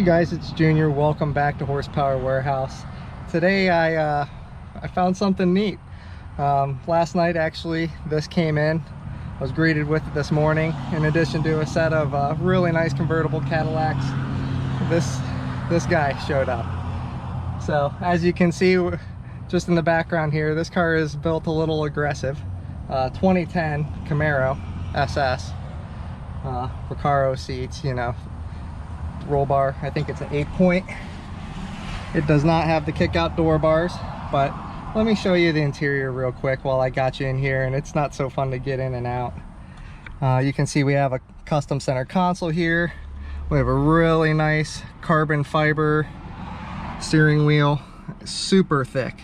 Hey guys, it's Junior. Welcome back to Horsepower Warehouse. Today I found something neat. Last night actually this came in. I was greeted with it this morning. In addition to a set of really nice convertible Cadillacs, this guy showed up. So as you can see just in the background here, this car is built a little aggressive. 2010 Camaro SS. Recaro seats, you know, roll bar. I think it's an 8-point. It does not have the kick out door bars, but let me show you the interior real quick while I got you in here, and it's not so fun to get in and out. You can see we have a custom center console here. We have a really nice carbon fiber steering wheel, super thick.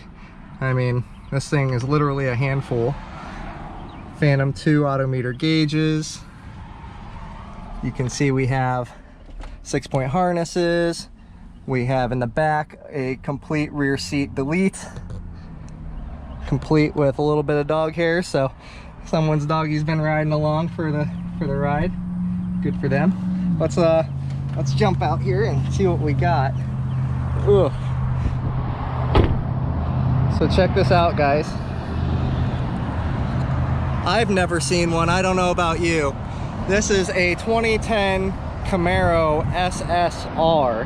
I mean, this thing is literally a handful. Phantom 2 autometer gauges. You can see we have 6-point harnesses. We have in the back a complete rear seat delete, complete with a little bit of dog hair, so someone's doggy's been riding along for the ride. Good for them. Let's jump out here and see what we got. Ooh. So check this out, guys. I've never seen one. I don't know about you. This is a 2010 Camaro SSR,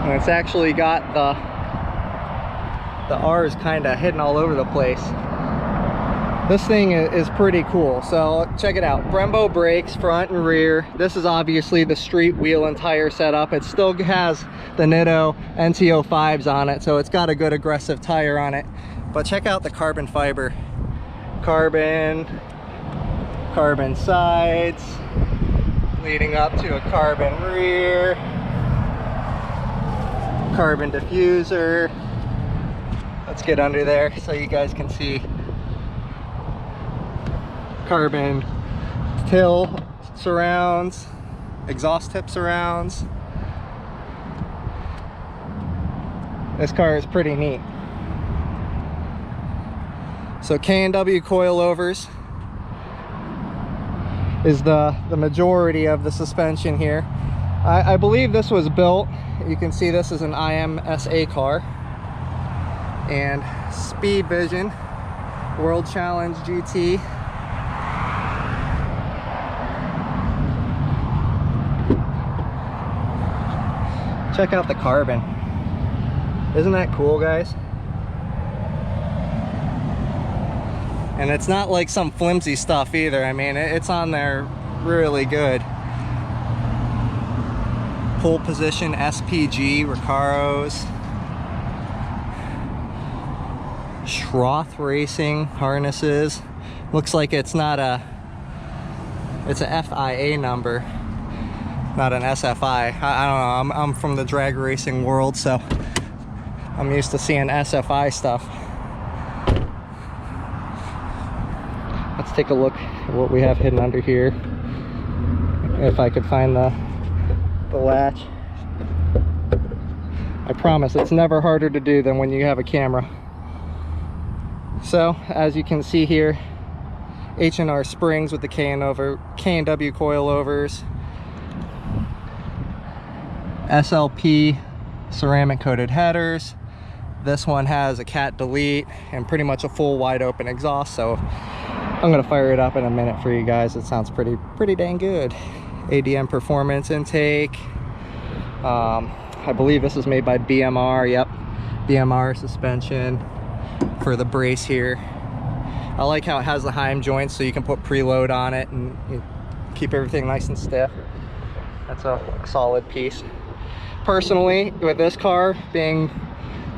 and it's actually got the R's kind of hidden all over the place. This thing is pretty cool. So check it out. Brembo brakes, front and rear. This is obviously the street wheel and tire setup. It still has the Nitto NT05s on it, so it's got a good aggressive tire on it. But check out the carbon fiber. Carbon sides, leading up to a carbon rear, carbon diffuser. Let's get under there so you guys can see. Carbon till surrounds, exhaust tip surrounds. This car is pretty neat. So K&W coilovers is the majority of the suspension here. I believe this was built, you can see this is an IMSA car. And Speed Vision World Challenge GT. Check out the carbon. Isn't that cool, guys? And it's not like some flimsy stuff either. I mean, it's on there really good. Pole position SPG Recaros. Schroth Racing harnesses. Looks like it's not it's a FIA number, not an SFI. I don't know, I'm from the drag racing world, so I'm used to seeing SFI stuff. Let's take a look at what we have hidden under here. If I could find the latch. I promise it's never harder to do than when you have a camera. So as you can see here, H&R springs with the K&W coilovers, SLP ceramic coated headers. This one has a cat delete and pretty much a full wide open exhaust, so I'm gonna fire it up in a minute for you guys. It sounds pretty dang good. ADM performance intake. I believe this is made by BMR. Yep, BMR suspension for the brace here. I like how it has the Heim joints, so you can put preload on it and keep everything nice and stiff. That's a solid piece. Personally, with this car being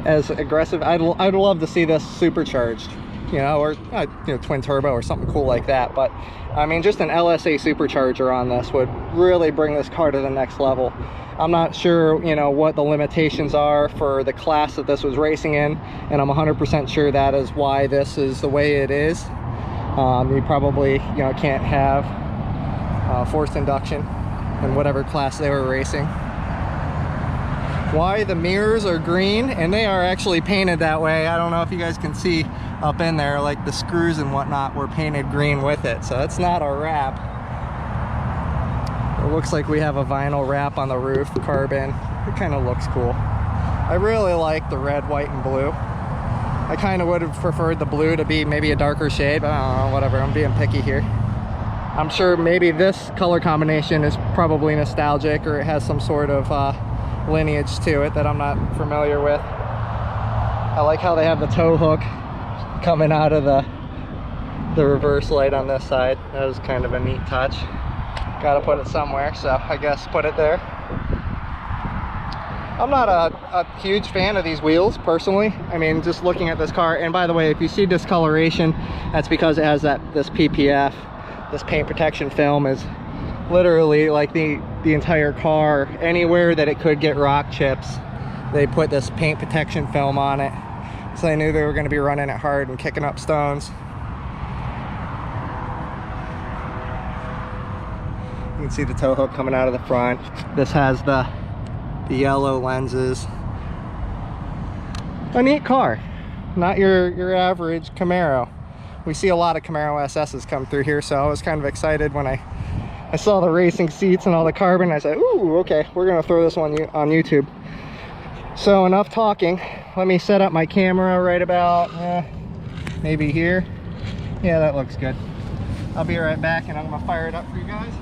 as aggressive, I'd love to see this supercharged, you know, or you know, twin turbo or something cool like that. But I mean, just an LSA supercharger on this would really bring this car to the next level. I'm not sure, you know, what the limitations are for the class that this was racing in, and I'm 100% sure that is why this is the way it is. You probably, you know, can't have forced induction in whatever class they were racing. Why the mirrors are green, and they are actually painted that way. I don't know if you guys can see up in there, like the screws and whatnot were painted green with it, so it's not a wrap. looks like we have a vinyl wrap on the roof, carbon. It kind of looks cool. I really like the red, white, and blue. I kind of would have preferred the blue to be maybe a darker shade, but I don't know, whatever, I'm being picky here. I'm sure maybe this color combination is probably nostalgic, or it has some sort of lineage to it that I'm not familiar with. I like how they have the tow hook coming out of the reverse light on this side. That was kind of a neat touch. Gotta put it somewhere, so I guess put it there. I'm not a huge fan of these wheels personally. I mean, just looking at this car, and by the way, if you see discoloration, that's because it has this PPF. This paint protection film is literally like the entire car. Anywhere that it could get rock chips, they put this paint protection film on it. So they knew they were going to be running it hard and kicking up stones. You can see the tow hook coming out of the front. This has the yellow lenses. A neat car, not your average Camaro. We see a lot of Camaro SS's come through here, so I was kind of excited when I saw the racing seats and all the carbon. I said, ooh, okay, we're gonna throw this one on YouTube. So enough talking. Let me set up my camera right about maybe here. Yeah, that looks good. I'll be right back, and I'm gonna fire it up for you guys.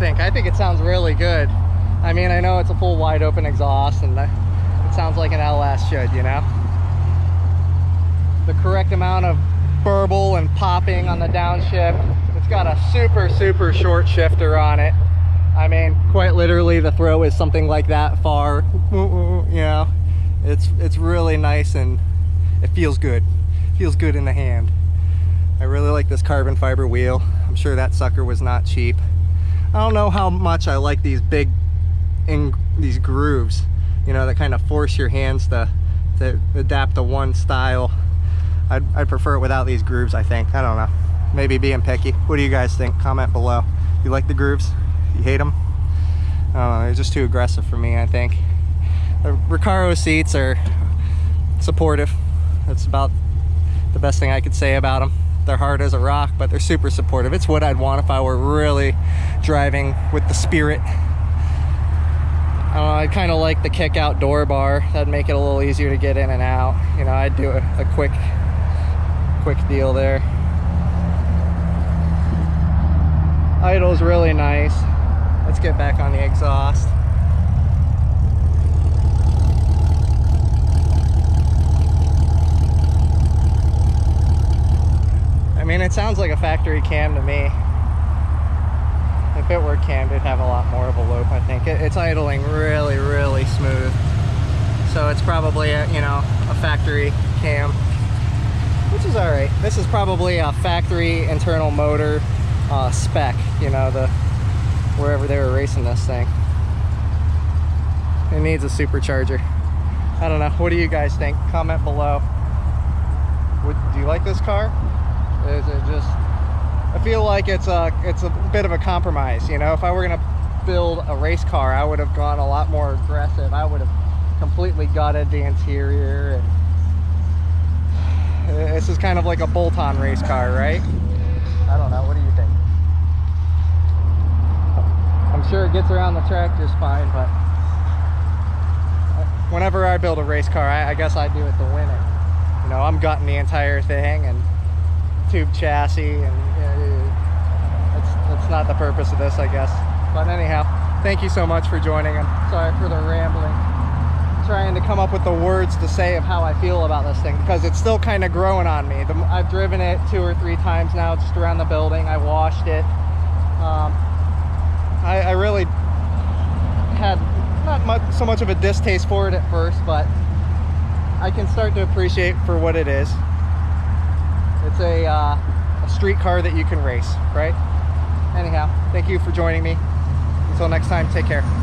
I think it sounds really good. I mean, I know it's a full wide open exhaust, and it sounds like an LS should, you know. The correct amount of burble and popping on the downshift. It's got a super short shifter on it. I mean, quite literally the throw is something like that far, you know. It's really nice, and it feels good. It feels good in the hand. I really like this carbon fiber wheel. I'm sure that sucker was not cheap. I don't know how much I like these these grooves, you know, that kind of force your hands to adapt to one style. I'd prefer it without these grooves, I think. I don't know. Maybe being picky. What do you guys think? Comment below. You like the grooves? You hate them? I don't know, they're just too aggressive for me, I think. The Recaro seats are supportive. That's about the best thing I could say about them. They're hard as a rock, but they're super supportive. It's what I'd want if I were really driving with the spirit. I don't know, I'd kind of like the kick out door bar. That'd make it a little easier to get in and out. You know, I'd do a quick deal there. Idle's really nice. Let's get back on the exhaust. I mean, it sounds like a factory cam to me. If it were cammed, it'd have a lot more of a lope, I think. It's idling really smooth. So it's probably a, you know, a factory cam, which is all right. This is probably a factory internal motor spec, you know, wherever they were racing this thing. It needs a supercharger. I don't know. What do you guys think? Comment below. Do you like this car? Is it just, I feel like it's a bit of a compromise, you know. If I were gonna build a race car, I would have gone a lot more aggressive. I would have completely gutted the interior, and this is kind of like a bolt-on race car, right? I don't know, what do you think? I'm sure it gets around the track just fine, but whenever I build a race car, I guess I do it to win it. You know, I'm gutting the entire thing and tube chassis, and that's not the purpose of this, I guess. But anyhow, thank you so much for joining. I'm sorry for the rambling. I'm trying to come up with the words to say of how I feel about this thing, because it's still kind of growing on me. I've driven it 2 or 3 times now, just around the building. I washed it. I really had not so much of a distaste for it at first, but I can start to appreciate for what it is. It's a street car that you can race, right? Anyhow, thank you for joining me. Until next time, take care.